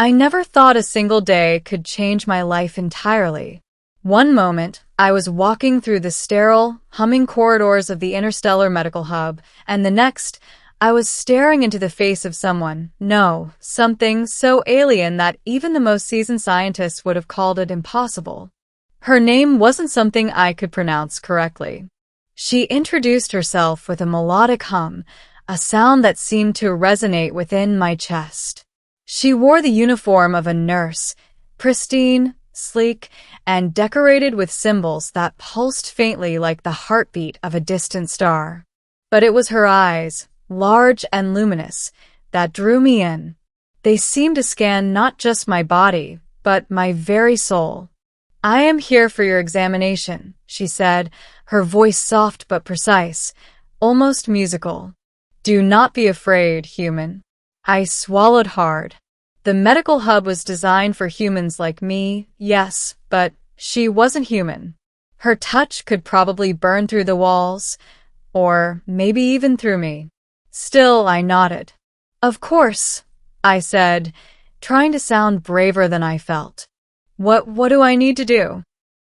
I never thought a single day could change my life entirely. One moment, I was walking through the sterile, humming corridors of the Interstellar medical hub, and the next, I was staring into the face of something so alien that even the most seasoned scientists would have called it impossible. Her name wasn't something I could pronounce correctly. She introduced herself with a melodic hum, a sound that seemed to resonate within my chest. She wore the uniform of a nurse, pristine, sleek, and decorated with symbols that pulsed faintly like the heartbeat of a distant star. But it was her eyes, large and luminous, that drew me in. They seemed to scan not just my body, but my very soul. "I am here for your examination," she said, her voice soft but precise, almost musical. "Do not be afraid, human." I swallowed hard. The medical hub was designed for humans like me, yes, but she wasn't human. Her touch could probably burn through the walls, or maybe even through me. Still, I nodded. "Of course," I said, trying to sound braver than I felt. What do I need to do?"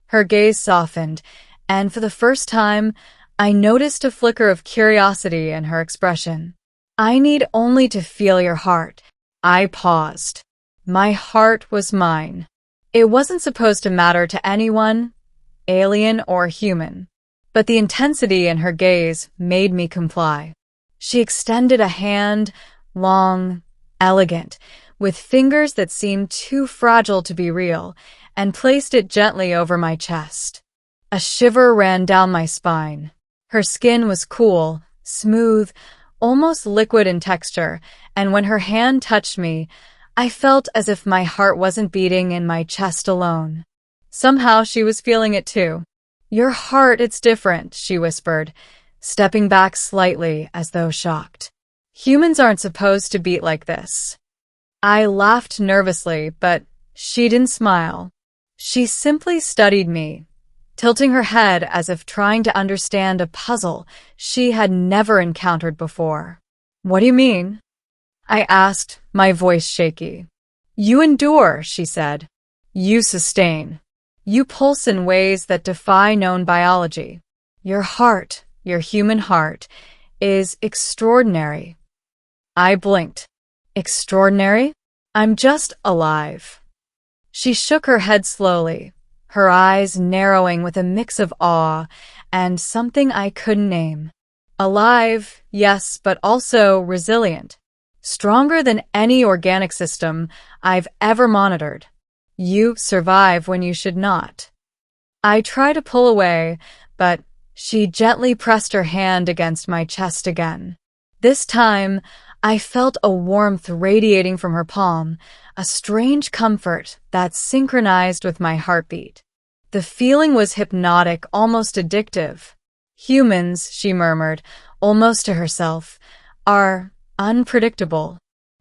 Her gaze softened, and for the first time, I noticed a flicker of curiosity in her expression. "I need only to feel your heart." I paused. My heart was mine. It wasn't supposed to matter to anyone, alien or human. But the intensity in her gaze made me comply. She extended a hand, long, elegant, with fingers that seemed too fragile to be real, and placed it gently over my chest. A shiver ran down my spine. Her skin was cool, smooth, almost liquid in texture, and when her hand touched me, I felt as if my heart wasn't beating in my chest alone. Somehow she was feeling it too. "Your heart, it's different," she whispered, stepping back slightly as though shocked. "Humans aren't supposed to beat like this." I laughed nervously, but she didn't smile. She simply studied me, tilting her head as if trying to understand a puzzle she had never encountered before. "What do you mean?" I asked, my voice shaky. "You endure," she said. "You sustain. You pulse in ways that defy known biology. Your heart, your human heart, is extraordinary." I blinked. "Extraordinary? I'm just alive." She shook her head slowly, her eyes narrowing with a mix of awe and something I couldn't name. "Alive, yes, but also resilient. Stronger than any organic system I've ever monitored. You survive when you should not." I tried to pull away, but she gently pressed her hand against my chest again. This time, I felt a warmth radiating from her palm, a strange comfort that synchronized with my heartbeat. The feeling was hypnotic, almost addictive. "Humans," she murmured, almost to herself, "are unpredictable."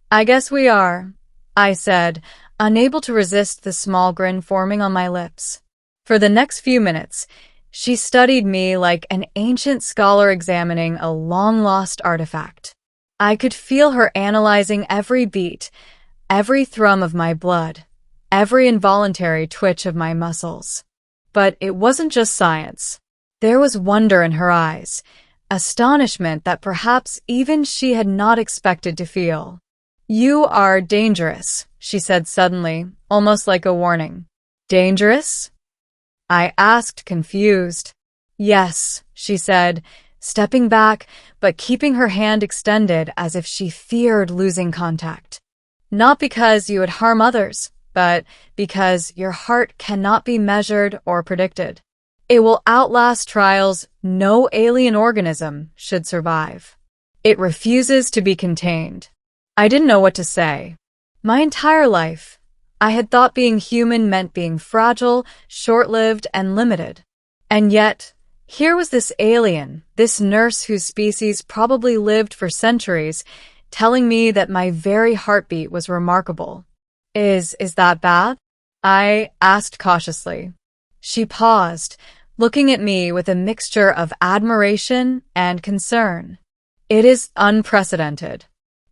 "I guess we are," I said, unable to resist the small grin forming on my lips. For the next few minutes, she studied me like an ancient scholar examining a long-lost artifact. I could feel her analyzing every beat, every thrum of my blood, every involuntary twitch of my muscles. But it wasn't just science. There was wonder in her eyes, astonishment that perhaps even she had not expected to feel. "You are dangerous," she said suddenly, almost like a warning. "Dangerous?" I asked, confused. "Yes," she said, stepping back, but keeping her hand extended as if she feared losing contact. "Not because you would harm others, but because your heart cannot be measured or predicted. It will outlast trials no alien organism should survive. It refuses to be contained." I didn't know what to say. My entire life, I had thought being human meant being fragile, short-lived, and limited. And yet, here was this alien, this nurse whose species probably lived for centuries, telling me that my very heartbeat was remarkable. Is that bad?" I asked cautiously. She paused, looking at me with a mixture of admiration and concern. "It is unprecedented."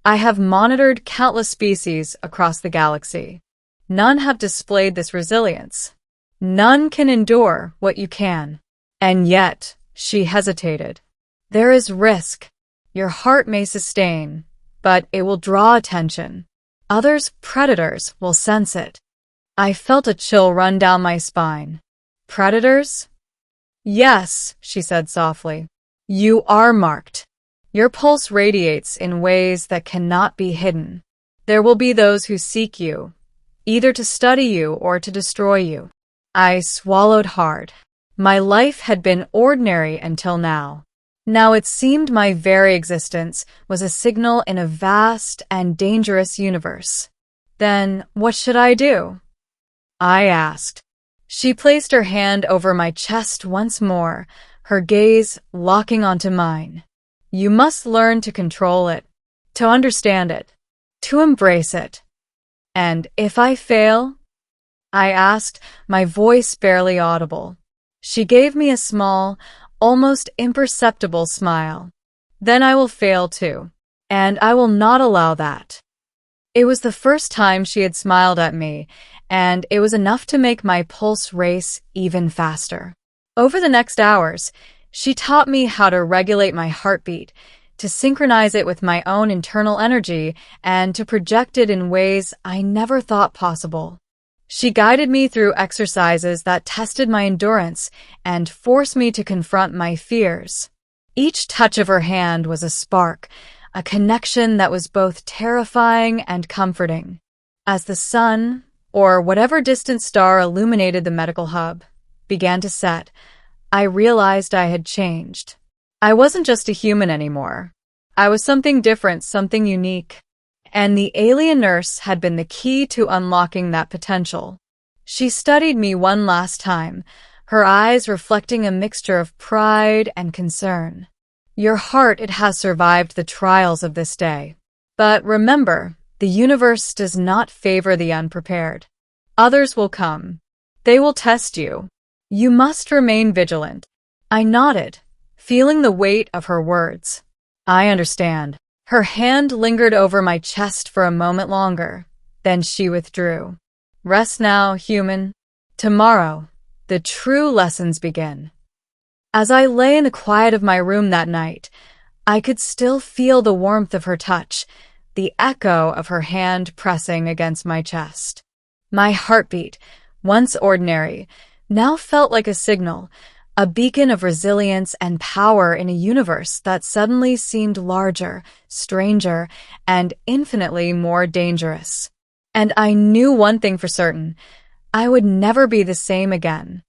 I have monitored countless species across the galaxy. None have displayed this resilience. None can endure what you can. And yet, she hesitated. There is risk. Your heart may sustain, but it will draw attention. Others, predators, will sense it. I felt a chill run down my spine. Predators? Yes, she said softly. You are marked. Your pulse radiates in ways that cannot be hidden. There will be those who seek you, either to study you or to destroy you. I swallowed hard. My life had been ordinary until now. Now it seemed my very existence was a signal in a vast and dangerous universe. Then what should I do? I asked. She placed her hand over my chest once more, her gaze locking onto mine. You must learn to control it, to understand it, to embrace it. And if I fail? I asked, my voice barely audible. She gave me a small, almost imperceptible smile. Then I will fail too, and I will not allow that. It was the first time she had smiled at me, and it was enough to make my pulse race even faster. Over the next hours, she taught me how to regulate my heartbeat, to synchronize it with my own internal energy, and to project it in ways I never thought possible. She guided me through exercises that tested my endurance and forced me to confront my fears. Each touch of her hand was a spark, a connection that was both terrifying and comforting. As the sun, or whatever distant star illuminated the medical hub, began to set, I realized I had changed. I wasn't just a human anymore. I was something different, something unique. And the alien nurse had been the key to unlocking that potential. She studied me one last time, her eyes reflecting a mixture of pride and concern. Your heart, it has survived the trials of this day. But remember, the universe does not favor the unprepared. Others will come. They will test you. You must remain vigilant. I nodded, feeling the weight of her words. I understand. Her hand lingered over my chest for a moment longer. Then she withdrew. Rest now, human. Tomorrow, the true lessons begin. As I lay in the quiet of my room that night, I could still feel the warmth of her touch, the echo of her hand pressing against my chest. My heartbeat, once ordinary, now felt like a signal, a beacon of resilience and power in a universe that suddenly seemed larger, stranger, and infinitely more dangerous. And I knew one thing for certain: I would never be the same again.